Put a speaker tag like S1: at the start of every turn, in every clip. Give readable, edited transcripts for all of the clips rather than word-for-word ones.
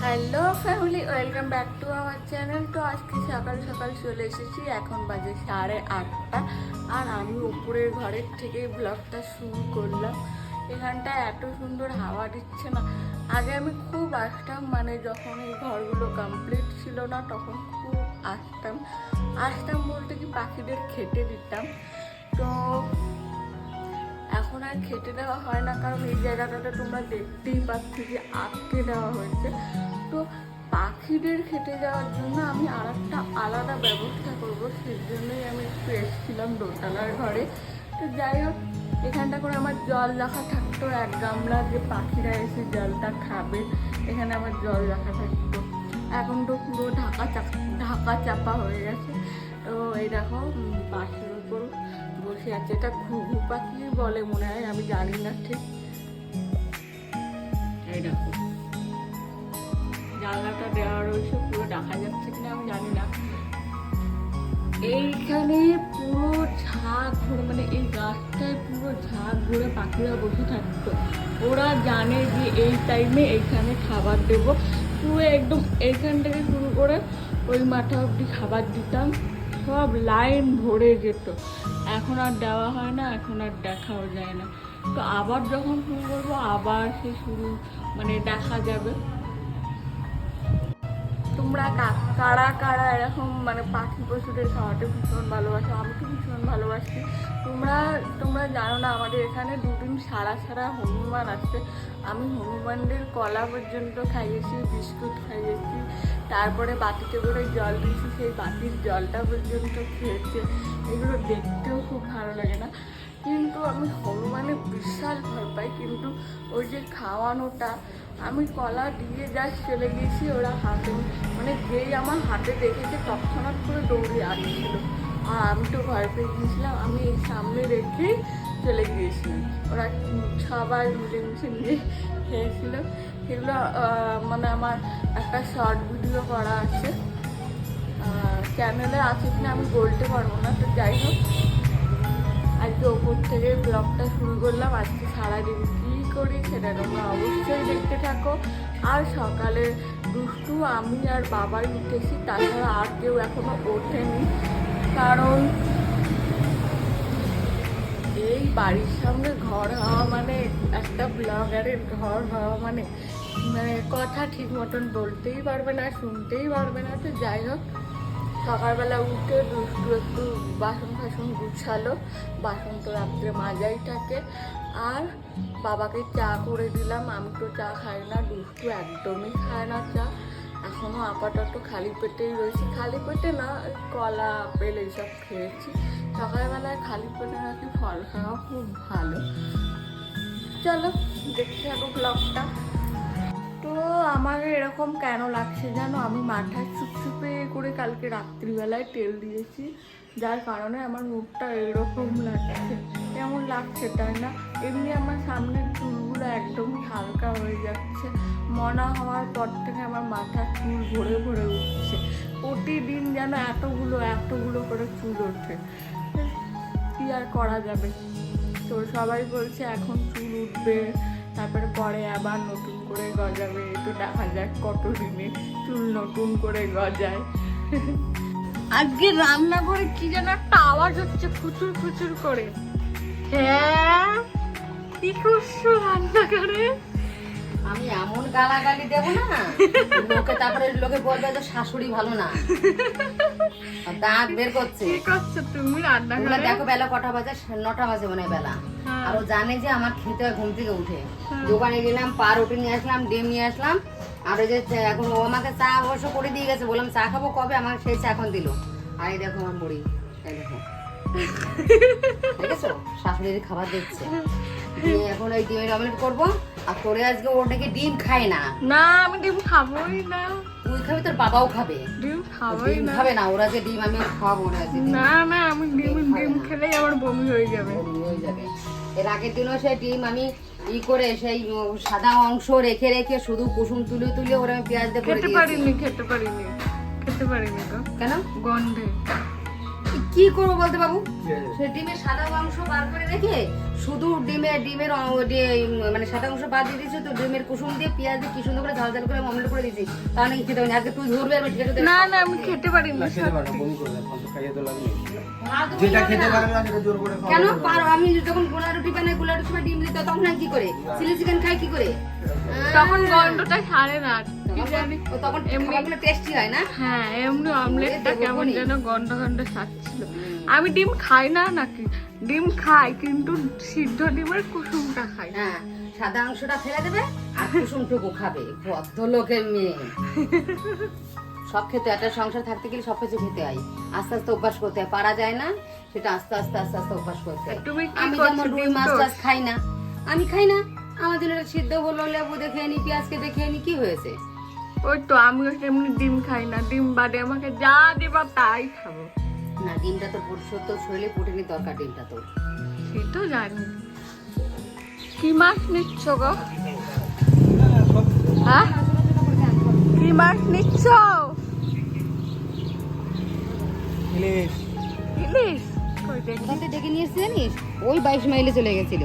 S1: Hello family, welcome back to our channel. তো আজকে সকাল সকাল চলে এসেছি, এখন বাজে 8:30 আর আমি উপরের ঘরের থেকে ব্লগটা শুরু করলাম। এখানটায় এত সুন্দর হাওয়া দিচ্ছে না। আগে আমি খুব আসতাম, মানে যখন এই ঘরগুলো কমপ্লিট ছিল না তখন খুব আসতাম বলতে কি পাখিদের খেতে দিতাম। তো এখন আর খেতে দেওয়া হয় না, কারণ এই জায়গাটাতে তোমরা দেখতেই পাচ্ছ যে আটকে দেওয়া হয়েছে। তো পাখিদের খেতে যাওয়ার জন্য আমি আর একটা আলাদা ব্যবস্থা করবো, সেই জন্যই আমি একটু এসেছিলাম দোতলার ঘরে। তো যাই হোক, এখানটা করে আমার জল রাখা থাকতো, এক গামলা যে পাখিরা এসে জলটা খাবে, এখানে আমার জল রাখা থাকতো। এখন তো পুরো ঢাকা চাপা হয়ে গেছে। তো এই দেখো পাখির উপর বসে আছে, এটা ঘুঘু পাখি বলে মনে হয়, আমি জানি না ঠিক। এই দেখো জানলাটা দেওয়া রয়েছে, পুরো দেখা যাচ্ছে কিনা আমি জানি না। এইখানে পুরো ঝাঁক ঘুরে, মানে এই গাছটায় পুরো ঝাঁক ঘুরে পাখিরা বসে থাকতো। ওরা জানে যে এই টাইমে এইখানে খাবার দেবো। পুরো একদম এইখান থেকে শুরু করে ওই মাথা অবধি খাবার দিতাম, সব লাইন ভরে যেত। এখন আর দেওয়া হয় না, এখন আর দেখাও যায় না। তো আবার যখন শুরু করবো আবার সে শুরু মানে দেখা যাবে। তোমরা কারা কারা এরকম মানে পাখি পশুদের খাওয়াতে ভীষণ ভালোবাসো? আমি তো ভীষণ ভালোবাসি। তোমরা জানো না, আমাদের এখানে দুদিন সারা হনুমান আসছে। আমি হনুমানদের কলা পর্যন্ত খাইয়েছি, বিস্কুট খাইয়েছি, তারপরে বাটিতে করে জল দিয়েছি, সেই বাটির জলটা পর্যন্ত খেয়েছে। এগুলো দেখতেও খুব ভালো লাগে না? কিন্তু আমি হনুমানের বিশাল ভয় পাই। কিন্তু ওই যে খাওয়ানোটা, আমি কলা দিয়ে জাস্ট চলে গিয়েছি, ওরা হাতে মানে যেই আমার হাতে দেখেছে তৎক্ষণাৎ করে দৌড়ে আসছিল। আর আমি তো ভয় পেয়ে গিয়েছিলাম, আমি এই সামনে রেখেই চলে গিয়েছিলাম। ওরা সবাই মিলেমিশে নিয়ে খেয়েছিল। সেগুলো মানে আমার একটা শর্ট ভিডিও করা আছে, চ্যানেলে আছে কিনা আমি বলতে পারবো না। তো যাই হোক, আজকে ওপর থেকে ব্লগটা শুরু করলাম। আজকে সারাদিন কী করি সেটা তোমরা অবশ্যই দেখতে থাকো। আর সকালে দুষ্টু আমি আর বাবাই উঠেছি, তাছাড়া আর কেউ এখনো ওঠেনি। কারণ এই বাড়ির সামনে ঘর হওয়া মানে, একটা ব্লগারের ঘর হওয়া মানে কথা ঠিক মতন বলতেই পারবে না, শুনতেই পারবে না। তো যাই হোক, সকালবেলা উঠে দুষ্টু একটু বাসন গুছালো। বাসন তো রাত্রে মাজাই থাকে। আর বাবাকে চা করে দিলাম। আমি তো চা খাই না, দুষ্টু একদমই খায় না চা। এখনও আপাতত খালি পেটেই রয়েছি। খালি পেটে না, কলা আপেল এইসব খেয়েছি। সকালবেলায় খালি পেটে নাকি ফল খাওয়া খুব ভালো। চলো দেখতে থাকো ব্লগটা। তো আমার এরকম কেন লাগছে জানো? আমি মাথায় চুপচুপে করে কালকে রাত্রিবেলায় তেল দিয়েছি, যার কারণে আমার মুখটা এরকম লাগছে। কেমন লাগছে তাই না? এমনি আমার সামনের চুলগুলো একদমই হালকা হয়ে যাচ্ছে। মনা হওয়ার পর থেকে আমার মাথার চুল ভরে ভরে উঠছে। প্রতিদিন যেন এতগুলো করে চুল ওঠে। কি আর করা যাবে? তো সবাই বলছে এখন চুল উঠবে, তারপরে পরে আবার নতুন করে গজাবে। তো দেখা যাক কতদিনে চুল নতুন করে গজায়। আজকে রান্না করে কি যেন একটা আওয়াজ হচ্ছে, খুচুর খুচুর করে। হ্যাঁ, কি করছো রান্না করে?
S2: আমি এমন গালাগালি দেবো না লোকে, তারপরে লোকে বলবে তো শাশুড়ি ভালো না। দাঁত বের করছে।
S1: কি করছো তুমি রান্না করে?
S2: দেখো বেলা কটা বাজে, 9টা বাজে মনে হয় বেলা। আর ও জানে যে আমার খেতে হয় ঘুম থেকে উঠে। দোকানে গেলাম, পাউরুটি নিয়ে আসলাম, ডিম নিয়ে আসলাম। আর ওই যে এখন ও আমাকে চা অবশ্য করে দিয়ে গেছে, বললাম চা খাবো কবে, আমার সেই চা এখন দিল। আর এই দেখো আমার বুড়ি, এই দেখো দেখেছো শাশুড়ির খাবার দিচ্ছে। এখন ওই ডিমের অমলেট করবো। আর তোরে আজকে ওর নাকি ডিম খায় না।
S1: না, আমি ডিম খাবোই না।
S2: তুই খাবি, তোর বাবাও খাবে।
S1: ডিম খাবোই না।
S2: খাবে না ওরা, যে ডিম আমি খাওয়াবো ওরা।
S1: না না, আমি ডিম খেলেই আমার বমি হয়ে যাবে।
S2: এর আগের দিনও সেই ডিম আমি করে সেই সাদা অংশ রেখে রেখে শুধু কুসুম তুলে ওরা আমি পেঁয়াজ দিয়ে
S1: খেতে পারিনি তো।
S2: কেন?
S1: গন্ধে।
S2: কি কি করবো বলতে বাবু, সে ডিমের সাদা অংশ বার করে রেখে শুধু ডিমের মানে সাদা অংশ বাদ দিয়ে দিয়েছি, তো ডিমের কুসুম দিয়ে পেঁয়াজ দিয়ে কি সুন্দর করে ঝাল ঝাল করে অমলেট করে দিয়েছি, তাহলে কি খেতে পারি? আজকে তুই ধরবে আমি খেতে দেবো
S1: না না আমি খেতে পারি না
S3: খেতে পারো, বমি করবে, ফালতু খাইয়ে তো লাগবে। যেটা খেতে পারে না সেটা জোর করে খাওয়া
S2: কেন
S3: যাবে না।
S2: পারো? আমি যখন গোলা রুটি বানাই, গোলা রুটি সময় ডিম দিত, তখন আমি কি করে চিলি চিকেন খাই কি করে?
S1: তখন গন্ধটা ছাড়ে না কি জানি।
S2: তখন এমনি টেস্টি হয় না?
S1: হ্যাঁ এমনি অমলেটটা কেমন যেন গন্ধ গন্ধ ছাড়ছিল। আমি ডিম খাই না নাকি? ডিম খাই কিন্তু সিদ্ধ ডিমের কুসুমটা খাই।
S2: হ্যাঁ, সাদা অংশটা ফেলে দেবে আর কুসুমটুকু খাবে। ভদ্রলোকের মেয়ে। সব খেতে, একটা সংসার থাকতে গেলে সব কিছু খেতে হয়, আস্তে আস্তে অভ্যাস করতে হয়, পারা যায় না সেটা আস্তে আস্তে অভ্যাস করতে হয়।
S1: তুমি কি
S2: আমি
S1: করছো?
S2: যেমন রুই মাছ টাছ খাই না, আমি খাই না, আমার জন্য এটা সিদ্ধ হলো, লেবু দেখে নি, পেঁয়াজ কেটে খেয়ে নি, কি হয়েছে?
S1: ওই তো আমিও তেমনি ডিম খাই না, ডিম বাদে আমাকে যা দেবা তাই খাবো।
S2: না, ডিমটা তোর তো শরীরে প্রোটিনের দরকার, ডিমটা তোর।
S1: সে তো জানি। কি মাছ নিচ্ছ গো? হ্যাঁ কি মাছ নিচ্ছ?
S3: ইলিশ।
S1: ইলিশ? কই দেখি।
S2: কোথা থেকে ডেকে নিয়ে এসেছে জানিস? ওই 22 মাইলে চলে গেছিল,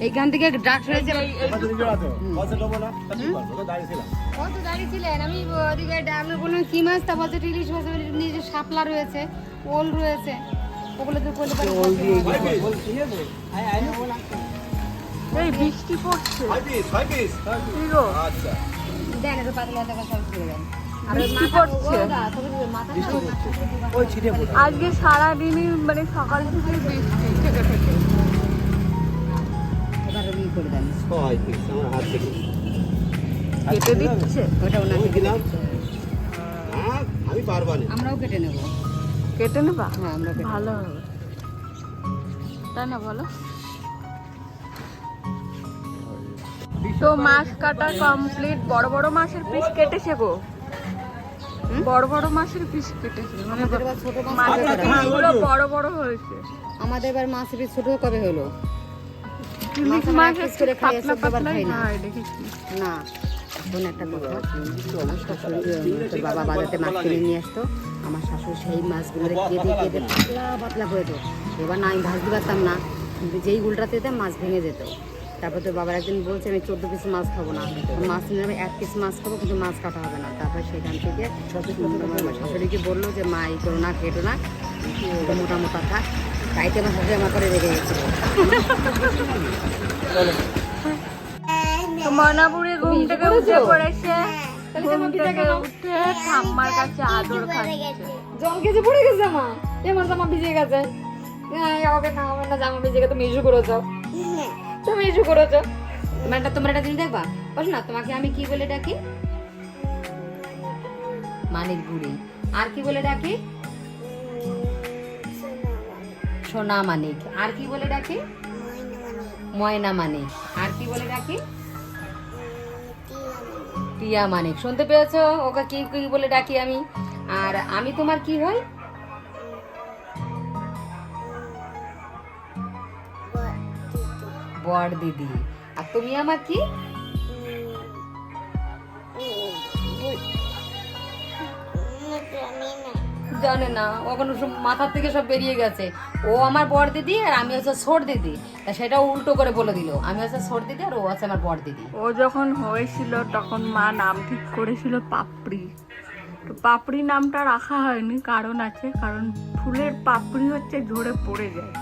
S2: এইখান থেকে ডাক শুনেছে।
S3: কত দিন জড়াতো? কত দেবো না? তা কি করবো? তো দাঁড়িয়ে ছিলাম।
S2: কত দাঁড়িয়ে ছিলেন? আমি ওদিকে আমি বললাম কি মাছ, তা বলছে ইলিশ মাছ, নিজে শাপলা রয়েছে, ওল রয়েছে, ওগুলো তো বলতে পারি।
S3: বল, ঠিক আছে? আয়, আয়।
S1: এই বৃষ্টি পড়ছে।
S3: 6 পিস।
S1: কি গো?
S3: আচ্ছা।
S2: দেন একটু পাতলা টাকা সব ছেড়ে দেন। আর ওই
S1: বৃষ্টি
S2: মাথা
S1: পড়ছে।
S2: মাথা
S3: ওই ছিটে পড়ে।
S1: আজকে সারাদিনই মানে সকাল থেকে বৃষ্টি থেকে থেকে।
S2: এবার ওই করে দেন।
S3: 6 পিস আমার হাত থেকে।
S1: কেটে দিচ্ছে।
S2: ওটা ওনাকে
S3: দিলাম। হ্যাঁ, আমি পারবো না।
S2: আমরাও কেটে নেব।
S1: কেটে নেবা?
S2: হ্যাঁ, আমরা কেটে
S1: ভালো হবে তাই না বলো? তো মাছ কাটা কমপ্লিট। বড় বড় মাছের পিস কেটেছে গো, বড় বড় মাছের পিস কেটেছে, মানে
S2: আমাদের এবার ছোট মাছ
S1: মাছের
S2: কবে করা?
S1: পিসগুলো বড় বড় হয়েছে।
S2: আমাদের এবার মাছের পিস ছোট কবে হলো?
S1: ইলিশ
S2: আমরা
S1: মাছ
S2: এক piece
S1: একটু
S2: করে খাই,
S1: পাতলা
S2: সববার
S1: পাতলাই
S2: খাই না।
S1: হয় দেখেছি।
S2: না, এখন একটা কথা, আমার শাশুড়ি তোর বাবা বাজাতে মাছ কিনে নিয়ে আসতো, আমার শাশুড়ি সেই মাছগুলো কেটে কেটে পাতলা পাতলা করে দিত। এবার না আমি ভাজতে পারতাম না, কিন্তু যেই উল্টাতে দিতাম মাছ ভেঙে যেত। তারপর তোর বাবার একদিন বলছে আমি 14 পিস মাছ খাবো না, মাছ নিয়ে আমি 1 পিস মাছ খাবো, কিন্তু মাছ কাটা হবে না। তারপর সেখান থেকে আমার শাশুড়িকে বললো যে মা এই করো না, কেটো না, মোটা মোটা থাক। তাইতে আমার শাশুড়ি আমার করে রেখে গেছিল।
S1: তো মনাপুরে ঘুম থেকে উঠে পড়েছে, ঘুম থেকে উঠে ঠাম্মার কাছে আদর খাচ্ছে।
S2: জল গেছে, পড়ে গেছে জামা, এবার জামা ভিজে গেছে। হবে না, হবে না, জামা ভিজে গেছে, তুমি ইস্যু করেছো, তুমি ইস্যু করেছো। তোমরা একটা জিনিস দেখবা, বস না, তোমাকে আমি কি বলে ডাকি? মানিক বুড়ি। আর কি বলে ডাকি? সোনা মানিক। আর কি বলে ডাকি? ময়না মানিক। আর কি বলে ডাকি? টিয়া মানিক। শুনতে পেয়েছো? ওকে কি কি বলে ডাকি আমি? আর আমি তোমার কি হই? বড় দিদি। আর তুমি আমার কি? জানে না, ওখানে মাথার থেকে সব বেরিয়ে গেছে। ও আমার বড় দিদি আর আমি হচ্ছে ছোট দিদি, তা সেটা উল্টো করে বলে দিল। আমি হচ্ছে ছোট দিদি আর ও হচ্ছে আমার বড় দিদি।
S1: ও যখন হয়েছিল তখন মা নাম ঠিক করেছিল পাপড়ি। তো পাপড়ি নামটা রাখা হয়নি, কারণ আছে, কারণ ফুলের পাপড়ি হচ্ছে ঝরে পড়ে যায়,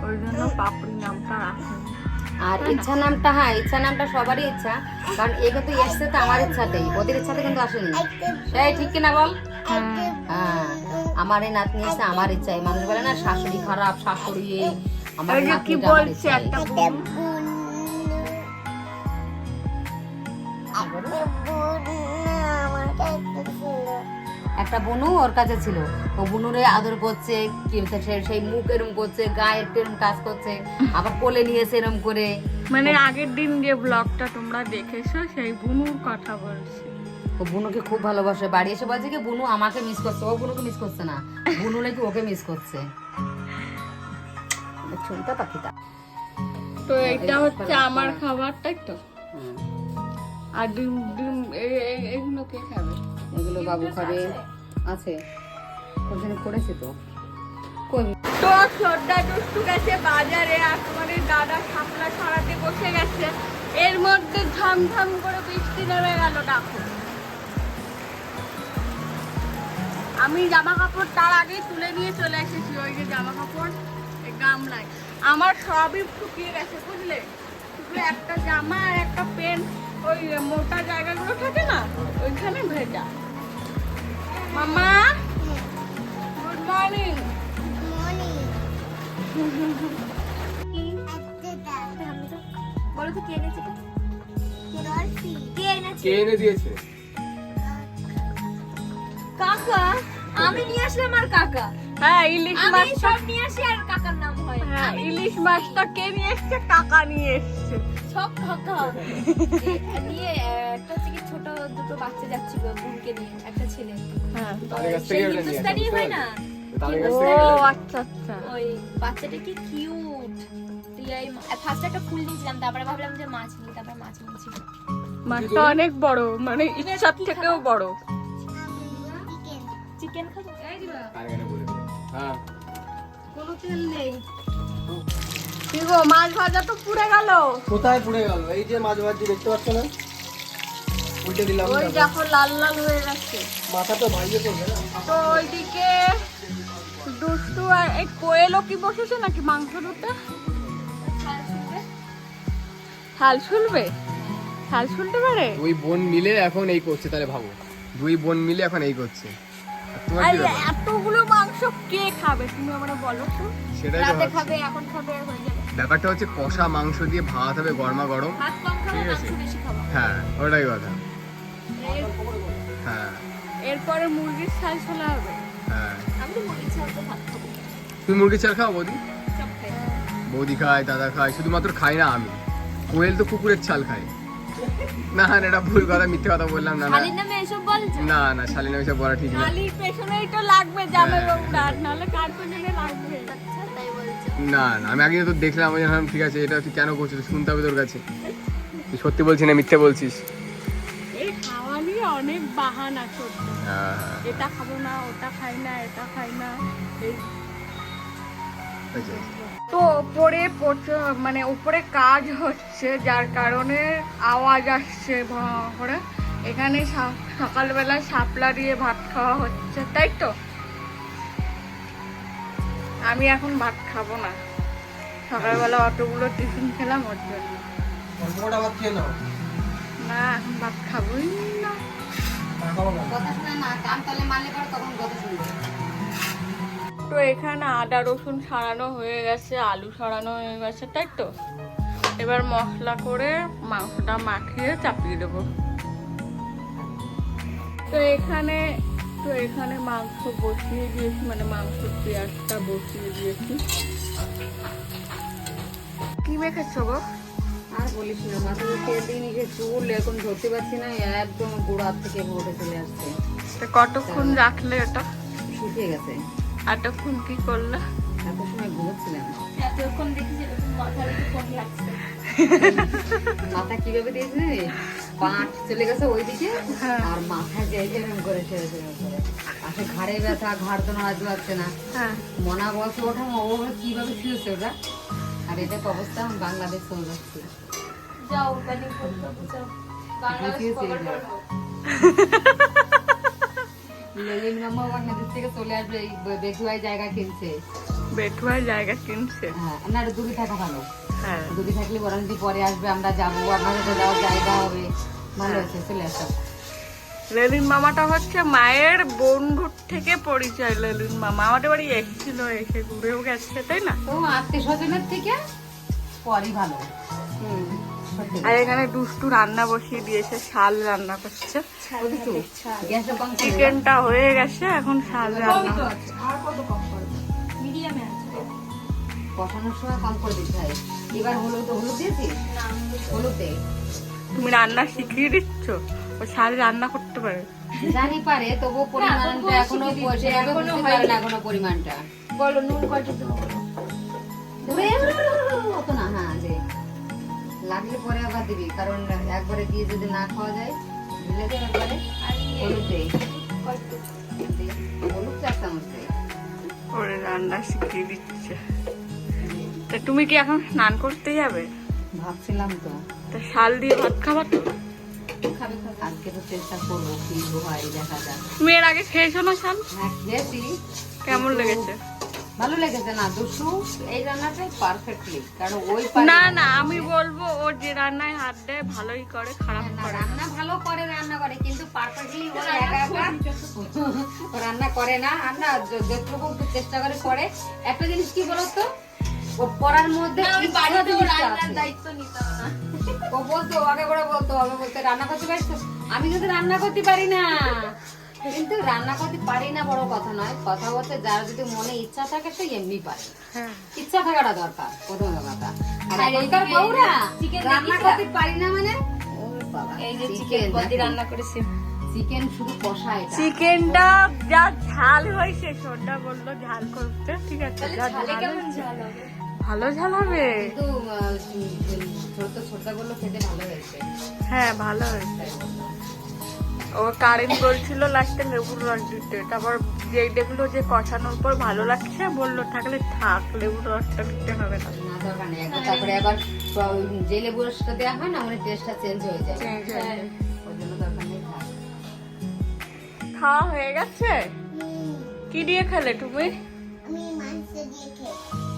S1: ওই জন্য পাপড়ি নামটা রাখেনি।
S2: আর ইচ্ছা নামটা, হ্যাঁ ইচ্ছা নামটা সবারই ইচ্ছা, কারণ এ কিন্তু এসছে তো আমার ইচ্ছাতেই, ওদের ইচ্ছাতে কিন্তু আসেনি। এই ঠিক কিনা বল? হ্যাঁ, আমার এই নাতনি এসে আমার ইচ্ছাই। মানুষ বলে না শাশুড়ি খারাপ, শাশুড়ি এই, আমার
S1: ওই যে কি
S2: নাতনিটা আমার
S1: বলছে
S2: ইচ্ছাই।
S1: একটা বোন,
S2: একটা বুনু ওর কাছে ছিল, ও বুনুরে আদর করছে, কি সেই মুখ এরম করছে, গায়ে এরম কাজ করছে, আবার কোলে নিয়েছে এরম করে।
S1: মানে আগের দিন যে ব্লগটা তোমরা দেখেছো সেই বুনুর কথা বলছি।
S2: ও বুনুকে খুব ভালোবাসে। বাড়ি এসে বলছে কি বুনু আমাকে মিস করছে, ও বুনুকে মিস করছে না, বুনু নাকি ওকে মিস করছে। শুনতে পাখিটা।
S1: তো এটা হচ্ছে আমার খাবার, তাই তো? আর ডিম ডিম এগুলো কে খাবে?
S2: এগুলো বাবু খাবে। আছে ওখানে করেছে তো, কই
S1: তো শ্রদ্ধা দুষ্টু গেছে বাজারে, আর তোমাদের দাদা শাপলা ছড়াতে বসে গেছে। এর মধ্যে ঝমঝম করে বৃষ্টি নেমে গেল। দেখো আমি জামা কাপড় তার আগেই তুলে নিয়ে চলে এসেছি। ওই যে জামা কাপড় গামলায় আমার সবই শুকিয়ে গেছে, বুঝলে? শুধু একটা জামা আর একটা প্যান্ট ওই মোটা জায়গাগুলো থাকে না, ওইখানে ভেজা। মামা গুড মর্নিং।
S4: বলো তো কে এনেছে?
S3: কে এনে দিয়েছে?
S4: কাকা। আমি নিয়ে আসলাম আর কাকা।
S1: হ্যাঁ ইলিশ
S4: আমি
S1: মাছ।
S4: সব নিয়ে আসি আর কাকার নাম হয়।
S1: হ্যাঁ ইলিশ মাছটা কে নিয়ে এসছে? কাকা নিয়ে এসছে।
S4: সব কাকা নিয়ে একটা হচ্ছে কি ছোট দুটো বাচ্চা যাচ্ছিল বোনকে নিয়ে, একটা ছেলে।
S1: হ্যাঁ
S3: তাদের কাছ
S4: সেই
S3: থেকে ওটা নিয়ে
S4: হিন্দুস্তানি হয় না,
S3: তাদের কাছ
S1: ও
S3: থেকে
S1: আচ্ছা আচ্ছা।
S4: ওই বাচ্চাটা কি কিউট। ফার্স্ট একটা ফুল নিয়েছিলাম, তারপরে ভাবলাম যে মাছ নিই, তারপরে মাছ নিয়েছি।
S1: মাছটা অনেক বড়, মানে ইচ্ছার থেকেও বড়।
S4: চিকেন খাবো?
S3: কারখানা বলে দিল। হ্যাঁ
S4: কোনো তেল নেই।
S1: কি গো, মাছ ভাজা তো পুড়ে গেল।
S3: কোথায় পুড়ে গেল? এই যে মাছ ভাজি দেখতে পাচ্ছ না, উল্টে দিলাম।
S1: ওই দেখো লাল লাল হয়ে গেছে।
S3: মাথা তো ভাইয়ে করবে না।
S1: তো ওইদিকে দুষ্টু আর এই কোয়েলও কি বসেছে নাকি মাংস ধুতে? হাল শুলবে? হাল শুলতে পারে?
S3: দুই বোন মিলে এখন এই করছে, তাহলে ভাবো দুই বোন মিলে এখন এই করছে। আর তোমার
S1: আর
S3: কি ব্যাপার?
S1: এতগুলো মাংস কে খাবে তুমি আমার বলো তো?
S3: সেটাই তো
S4: রাতে
S3: ভাবছি।
S4: খাবে, এখন খাবে, হয়ে যাবে।
S3: ব্যাপারটা হচ্ছে কষা মাংস দিয়ে ভাত হবে গরমা গরম।
S4: ভাত কম খাবো,
S3: ঠিক
S4: মাংস
S3: আছে।
S4: বেশি খাবো।
S3: হ্যাঁ ওটাই কথা। হ্যাঁ
S1: এরপরে মুরগির ছাল ছোলা হবে।
S3: হ্যাঁ।
S4: আমি তো মুরগির ছাল তো ভাত খাবো,
S3: তুমি মুরগির চাল খাও বৌদি?
S4: সব খাই।
S3: বৌদি খায়, দাদা খায়, শুধুমাত্র খাই না আমি। কোয়েল তো কুকুরের ছাল খায়। না এটা ভুল কথা, মিথ্যে কথা বললাম। না না
S4: শালির নামে এসব বলছো?
S3: না না শালীন এসব বলা ঠিক না।
S1: শালির পেছনেই তো লাগবে জামাই বাবুটার, নাহলে কার পেছনে লাগবে?
S4: আচ্ছা, তাই বলছো?
S3: না না আমি আগে তো দেখলাম, আমি জানলাম ঠিক আছে, এটা তুই কেন করছিস শুনতে হবে তোর কাছে। তুই সত্যি বলছিস না মিথ্যে বলছিস?
S1: এই খাওয়া নিয়ে অনেক বাহানা করছে।
S3: হ্যাঁ হ্যাঁ
S1: এটা খাবো না, ওটা খাই না, এটা খাই না। এই
S3: আচ্ছা।
S1: তো ওপরে মানে উপরে কাজ হচ্ছে, যার কারণে আওয়াজ আসছে ভঁ করে। এখানে সকালবেলা শাপলা দিয়ে ভাত খাওয়া হচ্ছে, তাই তো? আমি এখন ভাত খাবো না, সকালবেলা অতগুলো টিফিন খেলাম ওর জন্য। না এখন ভাত খাবোই না।
S2: কথা শুনে না, কান তালে মারলে পরে তখন কথা শুনবে।
S1: তো এখানে আদা রসুন ছাড়ানো হয়ে গেছে, আলু ছাড়ানো হয়ে গেছে, তাই তো? এবার মশলা করে মাংসটা মাখিয়ে চাপিয়ে দেবো। তো এখানে মাংস বসিয়ে দিয়েছি, মানে মাংসের পেঁয়াজটা বসিয়ে দিয়েছি। কি মেখেছো গো?
S2: আর বলিস না, মাথায় তেল দিয়ে নিজে চুল এখন ধরতে পারছি না, একদম গোড়ার থেকে ভোটে চলে আসছে।
S1: তো কতক্ষণ রাখলে এটা?
S2: শুকিয়ে গেছে।
S1: এতক্ষণ কি করলে?
S2: এত সময় ঘুমোচ্ছিলাম।
S4: এতক্ষণ দেখি যেরকম মাথার একটু ফোন লাগছে।
S2: মাথা কিভাবে দিয়েছে রে? পাট চলে গেছে ওইদিকে,
S1: হ্যাঁ।
S2: আর মাথায় যে এরকম করে ছেড়ে ছেড়ে করে আসে, ঘাড়ে ব্যথা, ঘাড় তো নাড়াতে পারছে না।
S1: হ্যাঁ
S2: মনা বলছে ওঠা, ও কিভাবে শুয়েছে ওটা। আর এটা তো অবস্থা, আমি বাংলাদেশ চলে যাচ্ছি।
S4: যাও প্যানিক করতে যাও, বাংলাদেশ
S2: বুঝিয়েছি
S4: কভার
S2: এটা।
S4: করবো।
S2: লেলিন মামা বাংলাদেশ থেকে চলে আসবে, এই বেথুয়ায় জায়গা কিনছে।
S1: বেটুয়ার জায়গা কিনছে।
S2: হ্যাঁ, না দুবি থাকা ভালো।
S1: হ্যাঁ
S2: দুবি থাকলে বরং যদি পরে আসবে, আমরা যাবো, আপনাদের তো যাওয়ার জায়গা হবে। ভালো হয়েছে, চলে আসো।
S1: লেলিন মামাটা হচ্ছে মায়ের বন্ধুর থেকে পরিচয়। লেলিন মামা আমাদের বাড়ি এসেছিল, এসে ঘুরেও গেছে, তাই না?
S2: তো আত্মীয় স্বজনের থেকে পরই ভালো। সত্যি।
S1: আর এখানে দুষ্টু রান্না বসিয়ে দিয়েছে, শাল রান্না করছে।
S2: বুঝেছো? গ্যাসে কম ছিল।
S1: চিকেনটা হয়ে গেছে, এখন শাল রান্না হচ্ছে।
S4: আর কত কম করবে? মিডিয়ামে আছে।
S2: কষানোর সময় কম করে দিতে হয়। এবার হলুদ দিয়েছি,
S4: না,
S2: হলুদে
S1: তুমি রান্না শিখিয়ে দিচ্ছ? ও শাল রান্না করতে পারে?
S2: জানি পারে, তবুও পরিমাণটা এখনো সেভাবে বুঝতে পারে না, এখনো পরিমাণটা।
S4: বলো নুন কয়টা দেবো বলো।
S2: অত না, হ্যাঁ যে লাগলে পরে আবার দিবি, কারণ একবারে দিয়ে যদি না খাওয়া যায়, দিলে তো একবারে
S4: আর ইয়ে
S2: হলুদ দে,
S4: কয়টা?
S2: হলুদ 4 চামচ দে।
S1: ওরে রান্না শিখিয়ে দিচ্ছে। তা তুমি কি এখন স্নান করতে যাবে?
S2: ভাবছিলাম তো
S1: তা শাল দিয়ে ভাত খাবা তো?
S2: আজকে তো চেষ্টা করবো কি হয়, দেখা যাক।
S1: তুমি এর আগে খেয়েছো না শাল?
S2: হ্যাঁ খেয়েছি।
S1: কেমন লেগেছে?
S2: ভালো লেগেছে না দুশু, এই রান্নাটাই পারফেক্টলি, কারণ ওই
S1: না না, আমি বলবো ও যে রান্নায় হাত দেয় ভালোই করে, খারাপ
S2: না,
S1: করে না।
S2: রান্না ভালো করে, রান্না করে, কিন্তু পারফেক্টলি ও একা একা ও রান্না করে না। রান্না যতটুকু একটু চেষ্টা করে। একটা জিনিস কি বলতো, ও পড়ার মধ্যে ইচ্ছা জিনিসটা আছে।
S4: দায়িত্ব নিতাম না।
S2: ও বলতো আগে করে বলতো, আমি বলতে রান্না করতে পারিস তো? আমি কিন্তু রান্না করতে পারি না, কিন্তু রান্না করতে পারি না বড় কথা নয়, কথা বলতে যার যদি মনে ইচ্ছা থাকে সে এমনি পারে।
S1: হ্যাঁ,
S2: ইচ্ছা থাকাটা দরকার প্রথম কথা। আর
S4: আর
S2: এখনকার
S4: এইদিকে
S2: বউরা
S4: chicken
S2: রান্না
S4: দেখিস
S2: করতে পারি না মানে, ও বাবা,
S4: এই যে
S2: chicken
S4: চিকেন বদি
S2: দেখো।
S4: রান্না করেছি।
S2: চিকেন শুধু কষা, এটা
S1: চিকেনটা যা ঝাল হয়েছে, সোনটা বললো ঝাল করতে, ঠিক আছে,
S4: তাহলে
S1: যা
S4: ঝালে
S1: ঝাল
S4: কেমন
S1: হয়েছে।
S4: ঝাল হবে?
S1: ভালো ঝাল হবে।
S2: কিন্তু ছোট গুলো খেতে ভালো হয়েছে।
S1: হ্যাঁ ভালো হয়েছে। ও কারেন্ট বলছিল লাস্টে লেবুর রস দিতে, তারপর যে দেখলো যে কষানোর পর ভালো লাগছে, বললো থাকলে থাক, লেবুর রসটা দিতে হবে না।
S2: না দরকার নেই, তারপরে আবার যে লেবু রসটা দেওয়া হয় না, মানে টেস্টটা চেঞ্জ হয়ে যায়,
S1: Change হয়ে যায়।
S2: ওই জন্য দরকার নেই।
S1: খাওয়া হয়ে গেছে? কি দিয়ে খেলে তুমি?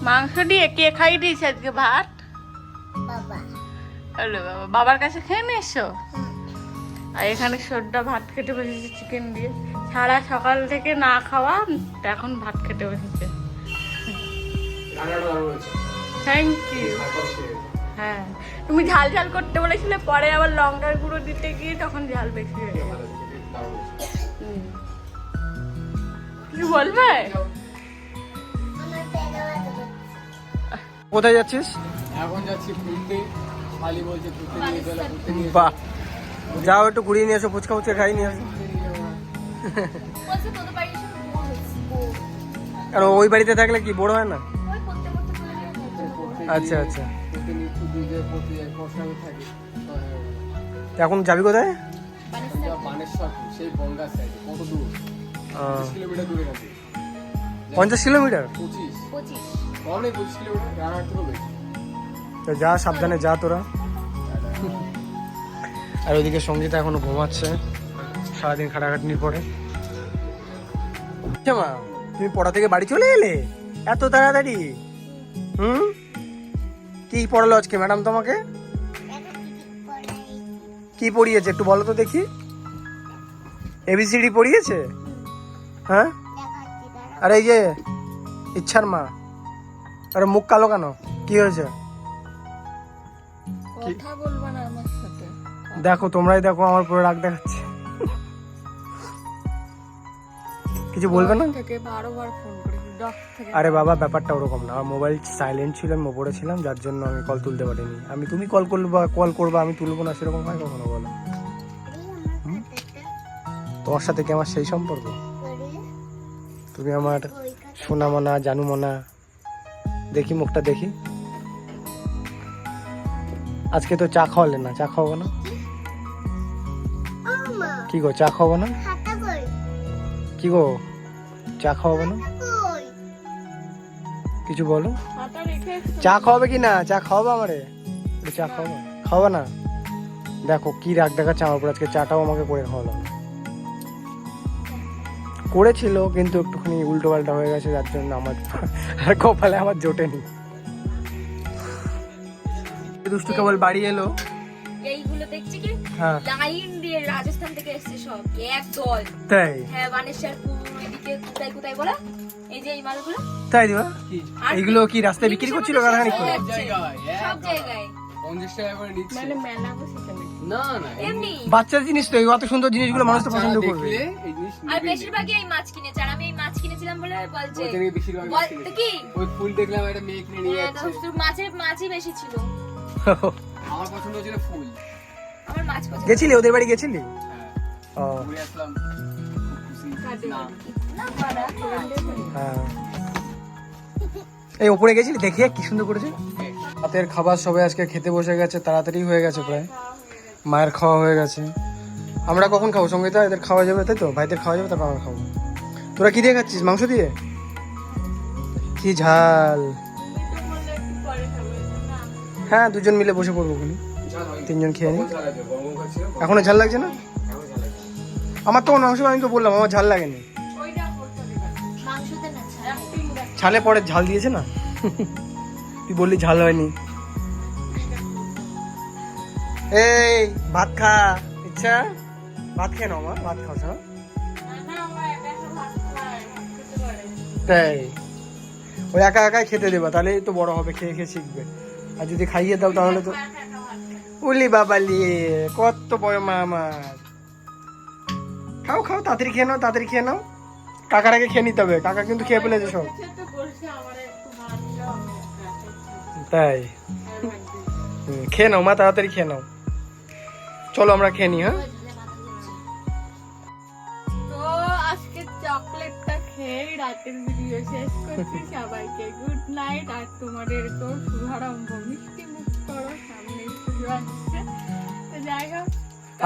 S1: মাংস দিয়ে? কে খাই দিয়েছে আজকে ভাত? হ্যালো বাবা, বাবার কাছে খেয়ে নিয়ে এসো। আর এখানে সর্দা ভাত খেতে বসেছে চিকেন দিয়ে, সারা সকাল থেকে না খাওয়া, এখন ভাত খেতে বসেছে।
S3: রান্নাটা দারুণ হয়েছে।
S1: Thank you. হ্যাঁ, তুমি ঝাল ঝাল করতে বলেছিলে, পরে আবার লঙ্কার গুঁড়ো দিতে গিয়ে তখন ঝাল বেশি হয়ে গেছে। কি বলবে?
S5: কোথায় যাচ্ছিস?
S3: এখন যাচ্ছি ঘুরতে, খালি বলছে ঘুরতে নিয়ে চলো, ঘুরতে নিয়ে
S5: বাহ, যাও একটু ঘুরিয়ে নিয়ে এসো, ফুচকা ফুচকা খাই নিয়ে আসো।
S4: বলছে তোদের বাড়ি এসে বোর হচ্ছে, বোর।
S5: আর ওই বাড়িতে থাকলে কি বড় হয় না?
S4: ওই পড়তে পড়তে চলে যায়।
S5: আচ্ছা আচ্ছা,
S3: ঘুরতে নিয়ে খুঁজে যে পড়তে যায়, পড়াশোনা থাকে।
S5: তা এখন যাবি কোথায়?
S3: বানেশ্বর, সেই বনগাঁ সাইড, কত দূর? 25 কিলোমিটার দূরে গেছে।
S5: 50 কিলোমিটার?
S3: 25
S4: 25।
S3: কম নেই, 25 কিলোমিটার, রানার থেকেও বেশি।
S5: তো যা, সাবধানে যা তোরা। আর ওইদিকে সঙ্গীতা এখনো ঘুমাচ্ছে সারাদিন খাটাখাটনির পরে। আচ্ছা মা, তুমি পড়া থেকে বাড়ি চলে এলে এত তাড়াতাড়ি? কি পড়ালো আজকে ম্যাডাম তোমাকে? কি পড়িয়েছে একটু বলো তো দেখি। এবিসিডি পড়িয়েছে? হ্যাঁ। আর এই যে ইচ্ছার মা, আরে মুখ কালো কেন, কি হয়েছে?
S1: কথা বলবা না আমার সাথে?
S5: দেখো, তোমরাই দেখো, আমার পুরো রাগ দেখাচ্ছে। কিছু বলবে না?
S1: 10 থেকে 12 বার ফোন করেছি, 10 থেকে।
S5: আরে বাবা, ব্যাপারটা ওরকম না, আমার মোবাইল সাইলেন্ট ছিল, আমি ওপরে ছিলাম, যার জন্য আমি কল তুলতে পারিনি। তুমি কল করবা আমি তুলবো না, সেরকম হয় কখনো বলো? তোমার সাথে কি আমার সেই সম্পর্ক? তুমি আমার সোনা মনা, জানু মনা। দেখি মুখটা দেখি। আজকে তো চা খাওয়ালে না, চা খাওয়াবো না? কি গো, চা খাওয়াবো না? কি গো, চা খাওয়াবো না? কিছু বলো।
S1: হাতা রেখে
S5: চা খাওয়াবে কি না? চা খাওয়াবো আমারে? একটু চা খাওয়াবো? খাওয়াবো না? দেখো কি রাগ দেখাচ্ছে আমার উপর, আজকে চাটাও আমাকে করে খাওয়ালো না। করেছিল কিন্তু একটুখানি উল্টো পাল্টা হয়ে গেছে, যার জন্য আমার আর কপালে আমার জোটেনি। দুষ্টু কেবল বাড়ি এলো।
S4: এইগুলো দেখছি কি
S5: হ্যাঁ
S4: লাইন দিয়ে রাজস্থান থেকে এসছে সব, এক দল।
S5: তাই?
S4: হ্যাঁ, বানেশ্বরপুর এদিকে কোথায় কোথায় বলা, এই যে এই মালগুলো
S5: তাই দিবা?
S4: আর
S5: এইগুলো কি রাস্তায় বিক্রি করছিল গাধাখানি করে?
S4: সব জায়গায়, সব জায়গায়
S3: 50 টাকা করে নিচ্ছে।
S1: মানে মেলা বসেছে নাকি?
S3: না না,
S4: এমনি।
S5: বাচ্চার জিনিস তো, এই অত সুন্দর জিনিসগুলো মানুষ তো পছন্দ
S3: বাচ্চারা
S5: করবে।
S3: দেখলে এই জিনিস
S4: আর
S3: নিবেই।
S4: বেশিরভাগই এই মাছ কিনেছে, আর আমি এই মাছ কিনেছিলাম বলে বলছে
S3: ওই থেকে বেশিরভাগ মাছ
S4: বল
S3: কিনেছে।
S4: কি
S3: ওই ফুল দেখলাম, একটা মেয়ে কিনে নিয়ে
S4: হ্যাঁ,
S3: যাচ্ছে।
S4: তো মাছই বেশি ছিল।
S3: আমার পছন্দ হচ্ছিল ফুল।
S4: আমার মাছ পছন্দ
S5: গেছিলি ওদের বাড়ি গেছিলি?
S3: হ্যাঁ,
S5: ও
S3: ঘুরে আসলাম, খুব খুশি। না,
S4: না, বাড়া।
S5: হ্যাঁ। এই ওপরে গেছিলি, দেখি কি সুন্দর করেছে। রাতের খাবার সবাই আজকে খেতে বসে গেছে, তাড়াতাড়ি হয়ে গেছে প্রায়। মায়ের খাওয়া হয়ে গেছে। আমরা কখন খাবো সঙ্গীতা? এদের খাওয়া যাবে তাই তো? ভাইদের খাওয়া যাবে, তারপর আমরা খাবো। তোরা কি দিয়ে খাচ্ছিস? মাংস দিয়ে? কি ঝাল।
S1: তুমি তো বললে একটু পরে খাবে না?
S5: হ্যাঁ, দুজন মিলে বসে পড়বো ওখানে, তিনজন খেয়ে নি। এখনো ঝাল লাগছে না? আমার তো মাংস, আমি তো বললাম আমার ঝাল লাগেনি।
S1: ওইটা করতে দিবা
S4: মাংসতে না ছাড়া।
S1: অ্যাক্টিং দেখ
S5: ছালে পরে ঝাল দিয়েছে না। তুই বললি ঝাল হয়নি। এই ভাত খা, ইচ্ছা ভাত খেয়ে নাও মা, ভাত খাও না।
S1: না আমার একা একা ভাত খায়, ভাত খেতে পারে।
S5: তাই ওই একা একাই খেতে দেবা, তাহলেই তো বড় হবে, খেয়ে খেয়ে শিখবে। আর যদি খাইয়ে দাও তাহলে তো
S1: একা একা ভাত খায়।
S5: উলি বাবালি, কত বড় মা আমার। খাও খাও, তাড়াতাড়ি খেয়ে নাও, তাড়াতাড়ি খেয়ে নাও। কাকার আগে খেয়ে নিতে হবে, কাকা কিন্তু খেয়ে ফেলেছে সব।
S1: সে তো বলছে আমার একটু ভাত দাও, আমি একা একা খাই।
S5: তাই
S1: আর ভাত দিই।
S5: খেয়ে নাও মা, তাড়াতাড়ি খেয়ে নাও। চলো আমরা খেয়ে নিই। হ্যাঁ,
S1: তো আজকে চকলেটটা খেয়ে রাতের ভিডিও শেষ করছি। সবাইকে গুড নাইট। আর তোমাদের তো শুভারম্ভ, মিষ্টি মুখ করো, সামনে পুজো আসছে। তো যাই হোক,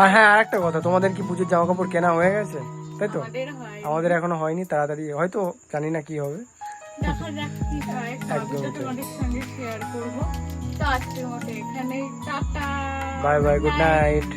S5: আর হ্যাঁ আর একটা কথা, তোমাদের কি পুজোর জামা কাপড় কেনা হয়ে গেছে? তাই তো,
S1: আমাদের হয়
S5: আমাদের এখনো হয়নি, তাড়াতাড়ি হয়তো, জানি না কি হবে।
S1: দেখা যাক কি হয়, সবই
S5: একদমই
S1: তো
S5: তাই।
S1: তোমাদের সঙ্গে শেয়ার করবো। তো আজকের মতো এখানেই tata,
S5: bye bye, good night.